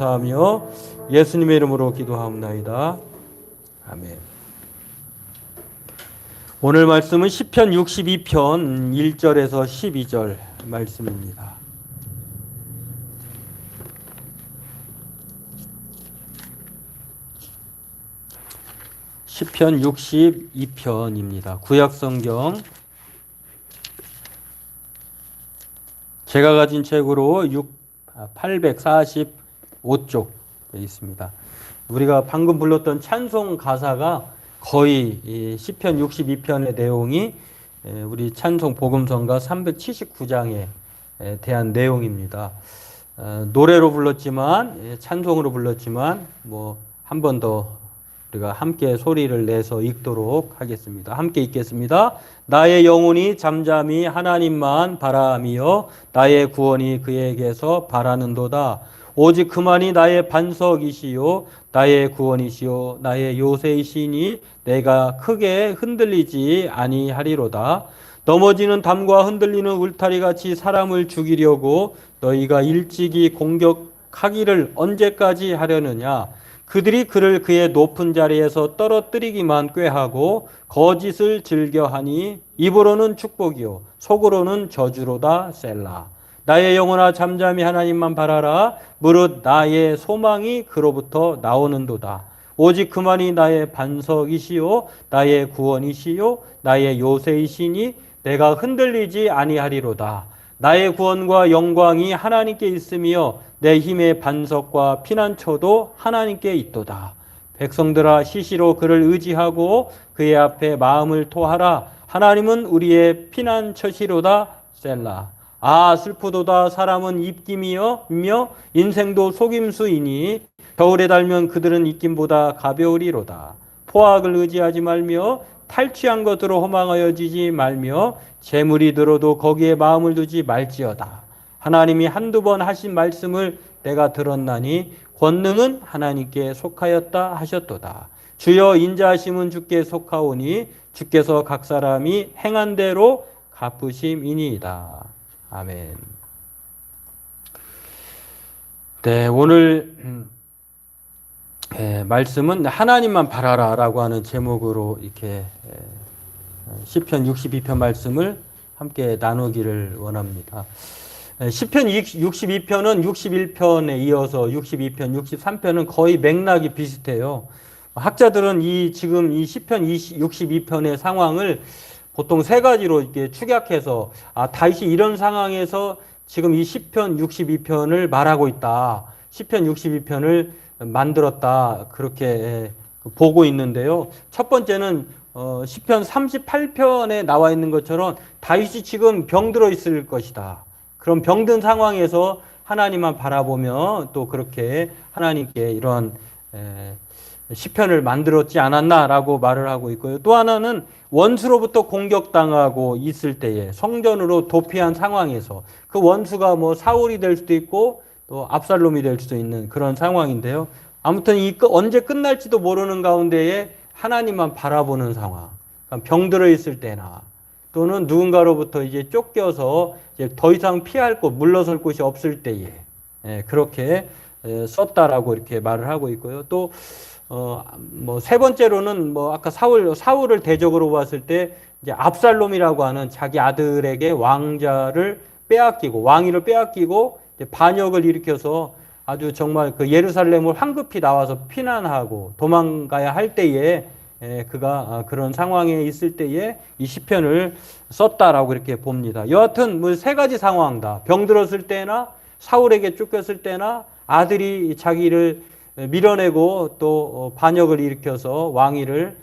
감사하며 예수님의 이름으로 기도하옵나이다. 아멘. 오늘 말씀은 시편 62편 1절에서 12절 말씀입니다. 시편 62편입니다. 구약성경 제가 가진 책으로 845쪽 되어 있습니다. 우리가 방금 불렀던 찬송 가사가 거의 시편 62편의 내용이 우리 찬송 복음성가 379장에 대한 내용입니다. 노래로 불렀지만 찬송으로 불렀지만 뭐 한 번 더 우리가 함께 소리를 내서 읽도록 하겠습니다. 함께 읽겠습니다. 나의 영혼이 잠잠히 하나님만 바라며 나의 구원이 그에게서 바라는도다. 오직 그만이 나의 반석이시요 나의 구원이시요 나의 요새이시니 내가 크게 흔들리지 아니하리로다. 넘어지는 담과 흔들리는 울타리같이 사람을 죽이려고 너희가 일찍이 공격하기를 언제까지 하려느냐. 그들이 그를 그의 높은 자리에서 떨어뜨리기만 꾀하고 거짓을 즐겨하니 입으로는 축복이요 속으로는 저주로다. 셀라. 나의 영혼아 잠잠히 하나님만 바라라. 무릇 나의 소망이 그로부터 나오는도다. 오직 그만이 나의 반석이시요 나의 구원이시요 나의 요새이시니 내가 흔들리지 아니하리로다. 나의 구원과 영광이 하나님께 있으며 내 힘의 반석과 피난처도 하나님께 있도다. 백성들아 시시로 그를 의지하고 그의 앞에 마음을 토하라. 하나님은 우리의 피난처시로다. 셀라. 아 슬프도다. 사람은 입김이며 인생도 속임수이니 겨울에 달면 그들은 입김보다 가벼우리로다. 포악을 의지하지 말며 탈취한 것으로 허망하여지지 말며 재물이 들어도 거기에 마음을 두지 말지어다. 하나님이 한두 번 하신 말씀을 내가 들었나니 권능은 하나님께 속하였다 하셨도다. 주여 인자하심은 주께 속하오니 주께서 각 사람이 행한 대로 갚으심이니이다. 아멘. 네, 오늘 말씀은 하나님만 바라라 라고 하는 제목으로 이렇게 시편 62편 말씀을 함께 나누기를 원합니다. 시편 62편은 61편에 이어서 62편, 63편은 거의 맥락이 비슷해요. 학자들은 지금 이 시편 62편의 상황을 보통 세 가지로 이렇게 축약해서 다윗이 이런 상황에서 지금 이 시편 62편을 말하고 있다. 시편 62편을 만들었다. 그렇게 보고 있는데요. 첫 번째는 시편 38편에 나와 있는 것처럼 다윗이 지금 병들어 있을 것이다. 그럼 병든 상황에서 하나님만 바라보며 또 그렇게 하나님께 이런 시편을 만들었지 않았나라고 말을 하고 있고요. 또 하나는 원수로부터 공격당하고 있을 때에 성전으로 도피한 상황에서 그 원수가 뭐 사울이 될 수도 있고 또 압살롬이 될 수도 있는 그런 상황인데요. 아무튼 언제 끝날지도 모르는 가운데에 하나님만 바라보는 상황. 그러니까 병들어 있을 때나 또는 누군가로부터 이제 쫓겨서 이제 더 이상 피할 곳, 물러설 곳이 없을 때에 그렇게 썼다라고 이렇게 말을 하고 있고요. 또 뭐 세 번째로는 뭐 아까 사울을 대적으로 봤을 때 이제 압살롬이라고 하는 자기 아들에게 왕위를 빼앗기고 이제 반역을 일으켜서 아주 정말 그 예루살렘을 황급히 나와서 피난하고 도망가야 할 때에 그가 그런 상황에 있을 때에 이 시편을 썼다라고 이렇게 봅니다. 여하튼 뭐 세 가지 상황다. 병들었을 때나 사울에게 쫓겼을 때나 아들이 자기를 밀어내고 또 반역을 일으켜서 왕위를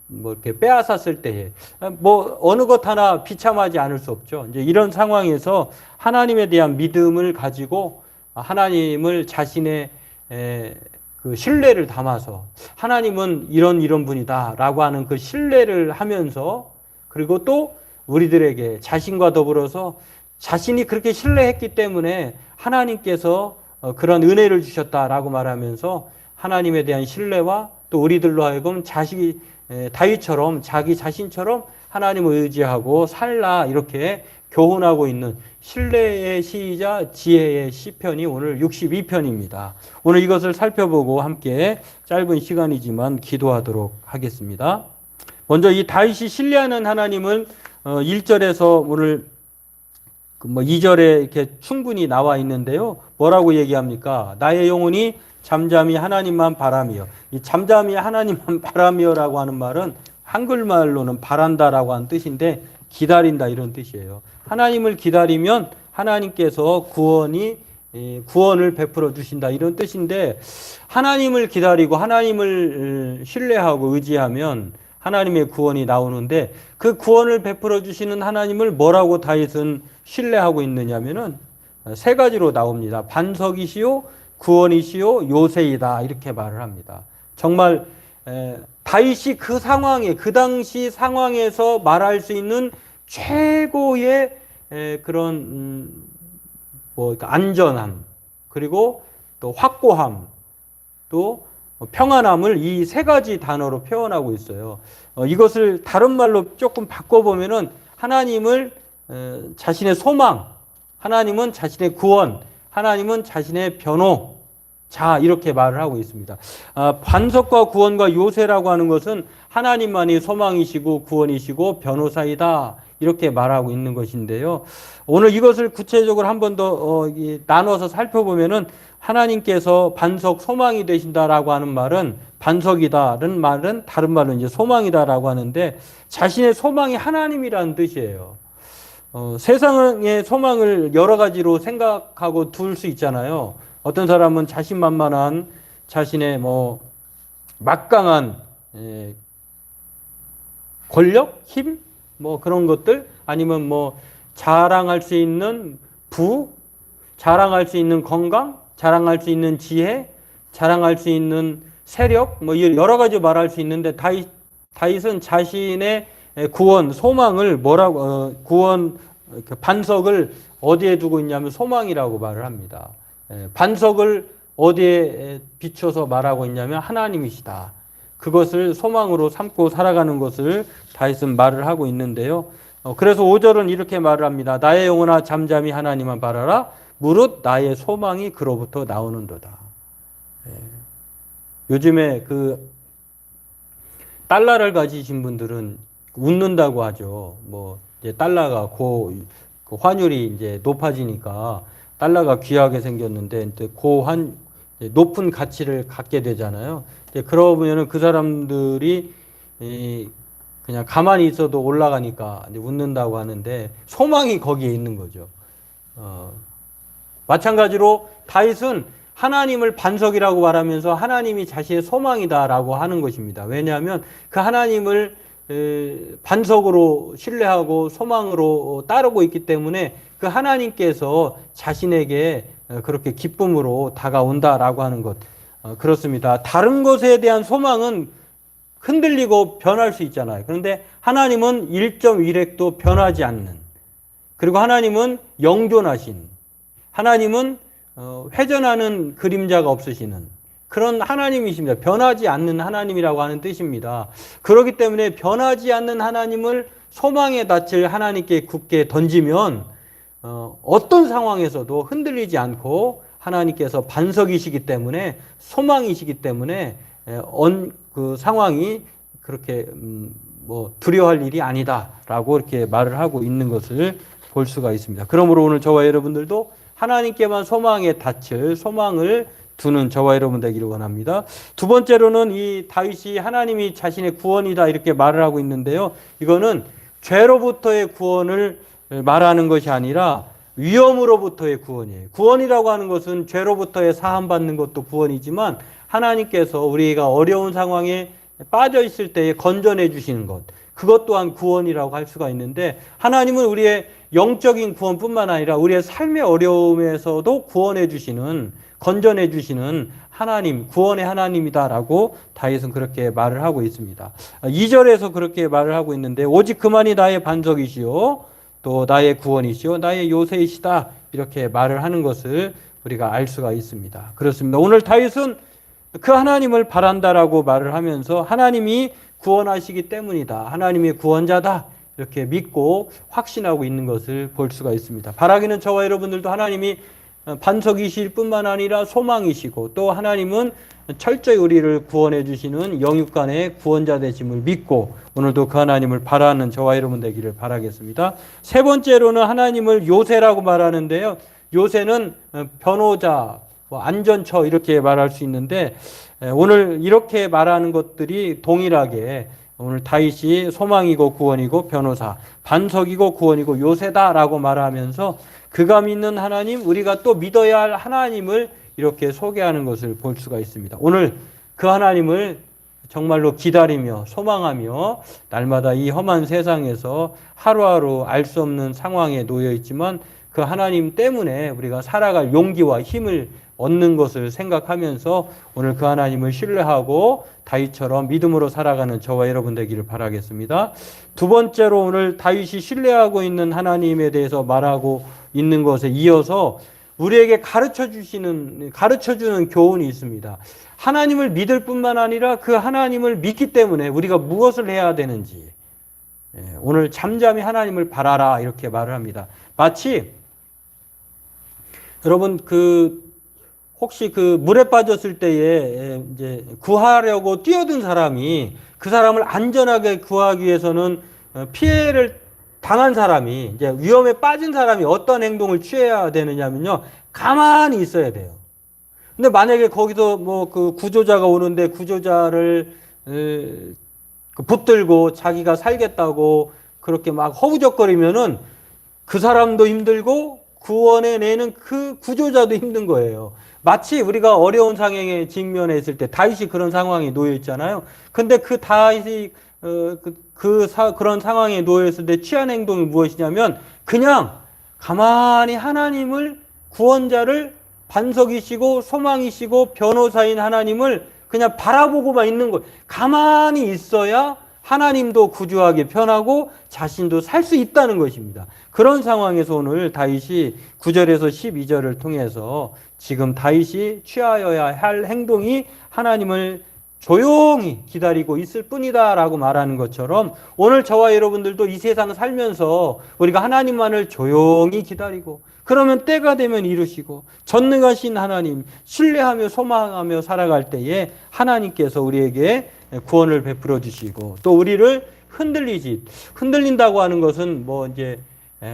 뭐 이렇게 빼앗았을 때에 뭐 어느 것 하나 비참하지 않을 수 없죠. 이제 이런 상황에서 하나님에 대한 믿음을 가지고 하나님을 자신의 그 신뢰를 담아서 하나님은 이런 분이다라고 하는 그 신뢰를 하면서 그리고 또 우리들에게 자신과 더불어서 자신이 그렇게 신뢰했기 때문에 하나님께서 그런 은혜를 주셨다라고 말하면서 하나님에 대한 신뢰와 또 우리들로 하여금 다윗처럼 자기 자신처럼 하나님을 의지하고 살라 이렇게 교훈하고 있는 신뢰의 시이자 지혜의 시편이 오늘 62편입니다. 오늘 이것을 살펴보고 함께 짧은 시간이지만 기도하도록 하겠습니다. 먼저 이 다윗이 신뢰하는 하나님은 1절에서 오늘 2절에 이렇게 충분히 나와 있는데요. 뭐라고 얘기합니까? 나의 영혼이 잠잠히 하나님만 바라며. 이 잠잠히 하나님만 바라며라고 하는 말은 한글말로는 바란다라고 하는 뜻인데 기다린다 이런 뜻이에요. 하나님을 기다리면 하나님께서 구원을 베풀어 주신다 이런 뜻인데, 하나님을 기다리고 하나님을 신뢰하고 의지하면 하나님의 구원이 나오는데, 그 구원을 베풀어 주시는 하나님을 뭐라고 다윗은 신뢰하고 있느냐면은 세 가지로 나옵니다. 반석이시요, 구원이시요, 요새이다 이렇게 말을 합니다. 정말 다윗이 그 상황에, 그 당시 상황에서 말할 수 있는 최고의 그런 안전함, 그리고 또 확고함, 또 평안함을 이 세 가지 단어로 표현하고 있어요. 이것을 다른 말로 조금 바꿔보면은 하나님을 자신의 소망, 하나님은 자신의 구원, 하나님은 자신의 변호자 이렇게 말을 하고 있습니다. 반석과 구원과 요새라고 하는 것은 하나님만이 소망이시고 구원이시고 변호사이다 이렇게 말하고 있는 것인데요. 오늘 이것을 구체적으로 한 번 더 나눠서 살펴보면은 하나님께서 반석 소망이 되신다라고 하는 말은, 반석이다라는 말은 다른 말로 이제 소망이다라고 하는데, 자신의 소망이 하나님이라는 뜻이에요. 세상의 소망을 여러 가지로 생각하고 둘 수 있잖아요. 어떤 사람은 자신만만한 자신의 막강한 권력, 힘, 그런 것들, 아니면 자랑할 수 있는 부자랑할 수 있는 건강, 자랑할 수 있는 지혜, 자랑할 수 있는 세력, 여러 가지 말할 수 있는데, 다윗은 자신의 구원, 소망을 반석을 어디에 두고 있냐면 소망이라고 말을 합니다. 반석을 어디에 비춰서 말하고 있냐면 하나님이시다. 그것을 소망으로 삼고 살아가는 것을 다윗은 말을 하고 있는데요. 그래서 5절은 이렇게 말을 합니다. 나의 영혼아 잠잠히 하나님만 바라라. 무릇 나의 소망이 그로부터 나오는도다. 요즘에 달러를 가지신 분들은 웃는다고 하죠. 이제 달러가 환율이 이제 높아지니까 달러가 귀하게 생겼는데 이제 높은 가치를 갖게 되잖아요. 그러면은 그 사람들이 그냥 가만히 있어도 올라가니까 이제 웃는다고 하는데, 소망이 거기에 있는 거죠. 마찬가지로 다윗은 하나님을 반석이라고 말하면서 하나님이 자신의 소망이다라고 하는 것입니다. 왜냐하면 그 하나님을 반석으로 신뢰하고 소망으로 따르고 있기 때문에 그 하나님께서 자신에게 그렇게 기쁨으로 다가온다라고 하는 것, 그렇습니다. 다른 것에 대한 소망은 흔들리고 변할 수 있잖아요. 그런데 하나님은 1.1획도 변하지 않는, 그리고 하나님은 영존하신, 하나님은 회전하는 그림자가 없으시는 그런 하나님이십니다. 변하지 않는 하나님이라고 하는 뜻입니다. 그렇기 때문에 변하지 않는 하나님을 소망의 닻을 하나님께 굳게 던지면 어떤 상황에서도 흔들리지 않고, 하나님께서 반석이시기 때문에, 소망이시기 때문에 그 상황이 그렇게 두려워할 일이 아니다라고 이렇게 말을 하고 있는 것을 볼 수가 있습니다. 그러므로 오늘 저와 여러분들도 하나님께만 소망의 닻을, 소망을 두는 저와 여러분 되기를 원합니다. 두 번째로는 이 다윗이 하나님이 자신의 구원이다 이렇게 말을 하고 있는데요. 이거는 죄로부터의 구원을 말하는 것이 아니라 위험으로부터의 구원이에요. 구원이라고 하는 것은 죄로부터의 사함받는 것도 구원이지만, 하나님께서 우리가 어려운 상황에 빠져 있을 때에 건져내 주시는 것, 그것 또한 구원이라고 할 수가 있는데, 하나님은 우리의 영적인 구원뿐만 아니라 우리의 삶의 어려움에서도 구원해 주시는, 건져내 주시는 하나님, 구원의 하나님이다라고 다윗은 그렇게 말을 하고 있습니다. 2절에서 그렇게 말을 하고 있는데, 오직 그만이 나의 반석이시요 또 나의 구원이시요 나의 요새이시다 이렇게 말을 하는 것을 우리가 알 수가 있습니다. 그렇습니다. 오늘 다윗은 그 하나님을 바란다라고 말을 하면서 하나님이 구원하시기 때문이다, 하나님의 구원자다 이렇게 믿고 확신하고 있는 것을 볼 수가 있습니다. 바라기는 저와 여러분들도 하나님이 반석이실 뿐만 아니라 소망이시고 또 하나님은 철저히 우리를 구원해 주시는 영육간의 구원자 되심을 믿고 오늘도 그 하나님을 바라는 저와 여러분 되기를 바라겠습니다. 세 번째로는 하나님을 요새라고 말하는데요. 요새는 변호자, 안전처 이렇게 말할 수 있는데 오늘 이렇게 말하는 것들이 동일하게 오늘 다윗이 소망이고 구원이고 변호사, 반석이고 구원이고 요새다라고 말하면서 그가 믿는 하나님, 우리가 또 믿어야 할 하나님을 이렇게 소개하는 것을 볼 수가 있습니다. 오늘 그 하나님을 정말로 기다리며 소망하며 날마다 이 험한 세상에서 하루하루 알 수 없는 상황에 놓여 있지만 그 하나님 때문에 우리가 살아갈 용기와 힘을 얻는 것을 생각하면서 오늘 그 하나님을 신뢰하고 다윗처럼 믿음으로 살아가는 저와 여러분 되기를 바라겠습니다. 두 번째로 오늘 다윗이 신뢰하고 있는 하나님에 대해서 말하고 있는 것에 이어서 우리에게 가르쳐주는 교훈이 있습니다. 하나님을 믿을 뿐만 아니라 그 하나님을 믿기 때문에 우리가 무엇을 해야 되는지 오늘 잠잠히 하나님을 바라라 이렇게 말을 합니다. 마치 여러분 혹시 물에 빠졌을 때에 이제 구하려고 뛰어든 사람이 그 사람을 안전하게 구하기 위해서는 피해를 당한 사람이 이제 위험에 빠진 사람이 어떤 행동을 취해야 되느냐면요. 가만히 있어야 돼요. 근데 만약에 거기서 구조자가 오는데 구조자를 붙들고 자기가 살겠다고 그렇게 막 허우적거리면은 그 사람도 힘들고 구원해내는 그 구조자도 힘든 거예요. 마치 우리가 어려운 상황에 직면해 있을 때 다윗이 그런 상황에 놓여 있잖아요. 근데 그 다윗이 그런 상황에 놓여 있을 때 취한 행동이 무엇이냐면 그냥 가만히 하나님을 구원자를 반석이시고 소망이시고 변호사인 하나님을 그냥 바라보고만 있는 거예요. 가만히 있어야 하나님도 구주하게 편하고 자신도 살 수 있다는 것입니다. 그런 상황에서 오늘 다윗이 9절에서 12절을 통해서 지금 다윗이 취하여야 할 행동이 하나님을 조용히 기다리고 있을 뿐이다 라고 말하는 것처럼 오늘 저와 여러분들도 이 세상 살면서 우리가 하나님만을 조용히 기다리고 그러면 때가 되면 이루시고 전능하신 하나님 신뢰하며 소망하며 살아갈 때에 하나님께서 우리에게 구원을 베풀어 주시고 또 우리를 흔들린다고 하는 것은 이제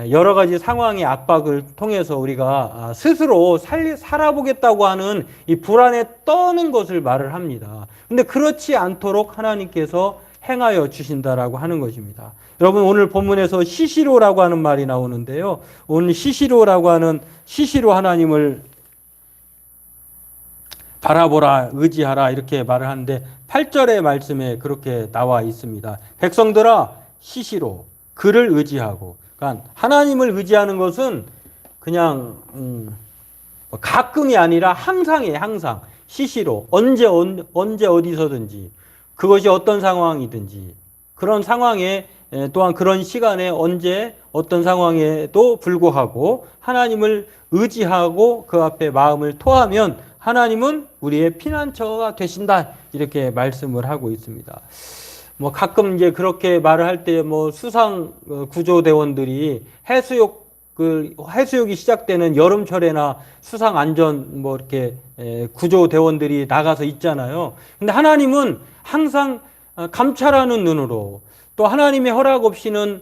여러 가지 상황의 압박을 통해서 우리가 스스로 살아보겠다고 하는 이 불안에 떠는 것을 말을 합니다. 근데 그렇지 않도록 하나님께서 행하여 주신다라고 하는 것입니다. 여러분 오늘 본문에서 시시로라고 하는 말이 나오는데요. 오늘 시시로라고 하는 시시로 하나님을 바라보라 의지하라 이렇게 말을 하는데 8절의 말씀에 그렇게 나와 있습니다. 백성들아 시시로 그를 의지하고 그러니까 하나님을 의지하는 것은 그냥 가끔이 아니라 항상이에요. 항상 시시로 언제 어디서든지 그것이 어떤 상황이든지 그런 상황에 또한 그런 시간에 언제 어떤 상황에도 불구하고 하나님을 의지하고 그 앞에 마음을 토하면 하나님은 우리의 피난처가 되신다 이렇게 말씀을 하고 있습니다. 가끔 이제 그렇게 말을 할 때 수상 구조대원들이 해수욕이 시작되는 여름철에나 수상 안전 이렇게 구조대원들이 나가서 있잖아요. 근데 하나님은 항상 감찰하는 눈으로 또 하나님의 허락 없이는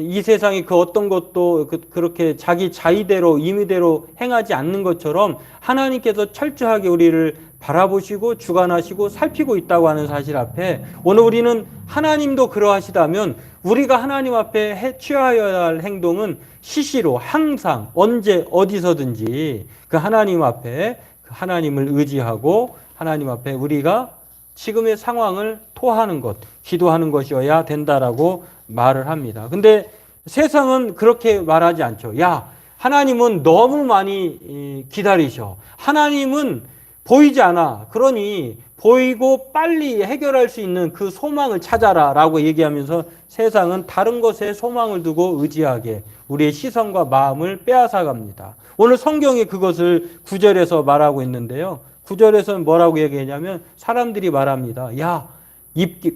이 세상에 그 어떤 것도 그렇게 자기 자의대로 임의대로 행하지 않는 것처럼 하나님께서 철저하게 우리를 바라보시고 주관하시고 살피고 있다고 하는 사실 앞에 오늘 우리는 하나님도 그러하시다면 우리가 하나님 앞에 취하여야 할 행동은 시시로 항상 언제 어디서든지 그 하나님 앞에 하나님을 의지하고 하나님 앞에 우리가 지금의 상황을 토하는 것, 기도하는 것이어야 된다라고 말을 합니다. 근데 세상은 그렇게 말하지 않죠. 야, 하나님은 너무 많이 기다리셔. 하나님은 보이지 않아. 그러니 보이고 빨리 해결할 수 있는 그 소망을 찾아라 라고 얘기하면서 세상은 다른 것에 소망을 두고 의지하게 우리의 시선과 마음을 빼앗아 갑니다. 오늘 성경이 그것을 9절에서 말하고 있는데요. 9절에서는 뭐라고 얘기하냐면 사람들이 말합니다. 야,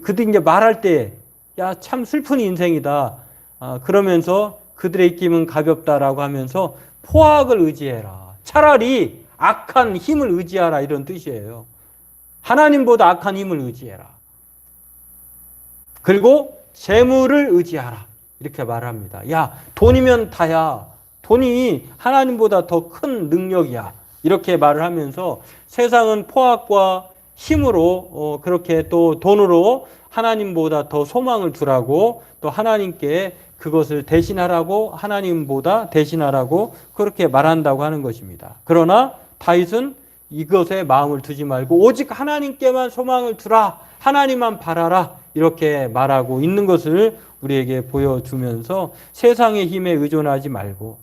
그들 이제 말할 때 야, 참 슬픈 인생이다. 그러면서 그들의 입김은 가볍다라고 하면서 포악을 의지해라. 차라리 악한 힘을 의지하라 이런 뜻이에요. 하나님보다 악한 힘을 의지해라. 그리고 재물을 의지하라. 이렇게 말합니다. 야, 돈이면 다야. 돈이 하나님보다 더 큰 능력이야. 이렇게 말을 하면서 세상은 포악과 힘으로 그렇게 또 돈으로 하나님보다 더 소망을 두라고 또 하나님께 그것을 대신하라고 하나님보다 대신하라고 그렇게 말한다고 하는 것입니다. 그러나 다윗은 이것에 마음을 두지 말고 오직 하나님께만 소망을 두라. 하나님만 바라라. 이렇게 말하고 있는 것을 우리에게 보여주면서 세상의 힘에 의존하지 말고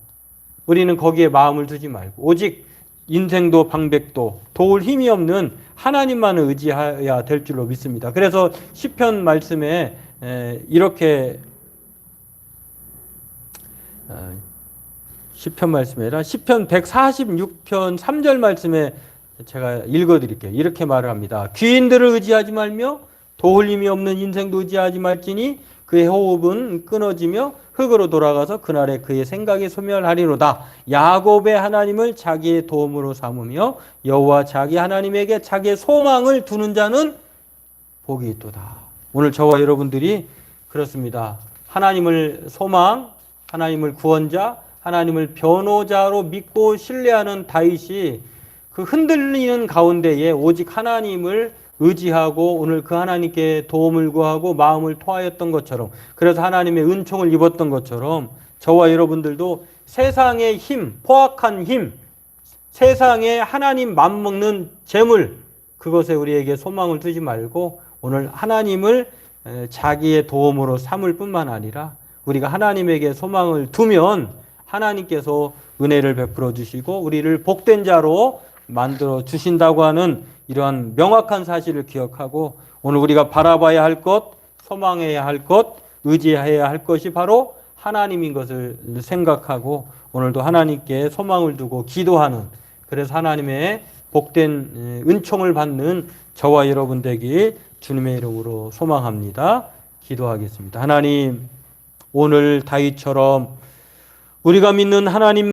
우리는 거기에 마음을 두지 말고 오직 인생도 방백도 도울 힘이 없는 하나님만을 의지해야 될 줄로 믿습니다. 그래서 시편 말씀에 이렇게 시편 말씀이 아니라 시편 146편 3절 말씀에 제가 읽어드릴게요. 이렇게 말을 합니다. 귀인들을 의지하지 말며 도울 힘이 없는 인생도 의지하지 말지니 그의 호흡은 끊어지며 흙으로 돌아가서 그날에 그의 생각이 소멸하리로다. 야곱의 하나님을 자기의 도움으로 삼으며 여호와 자기 하나님에게 자기의 소망을 두는 자는 복이 있도다. 오늘 저와 여러분들이 그렇습니다. 하나님을 소망, 하나님을 구원자, 하나님을 변호자로 믿고 신뢰하는 다윗이 그 흔들리는 가운데에 오직 하나님을 의지하고 오늘 그 하나님께 도움을 구하고 마음을 토하였던 것처럼 그래서 하나님의 은총을 입었던 것처럼 저와 여러분들도 세상의 힘, 포악한 힘, 세상에 하나님 맘먹는 재물 그것에 우리에게 소망을 두지 말고 오늘 하나님을 자기의 도움으로 삼을 뿐만 아니라 우리가 하나님에게 소망을 두면 하나님께서 은혜를 베풀어 주시고 우리를 복된 자로 만들어 주신다고 하는 이러한 명확한 사실을 기억하고 오늘 우리가 바라봐야 할 것, 소망해야 할 것, 의지해야 할 것이 바로 하나님인 것을 생각하고 오늘도 하나님께 소망을 두고 기도하는 그래서 하나님의 복된 은총을 받는 저와 여러분 되길 주님의 이름으로 소망합니다. 기도하겠습니다. 하나님 오늘 다윗처럼 우리가 믿는 하나님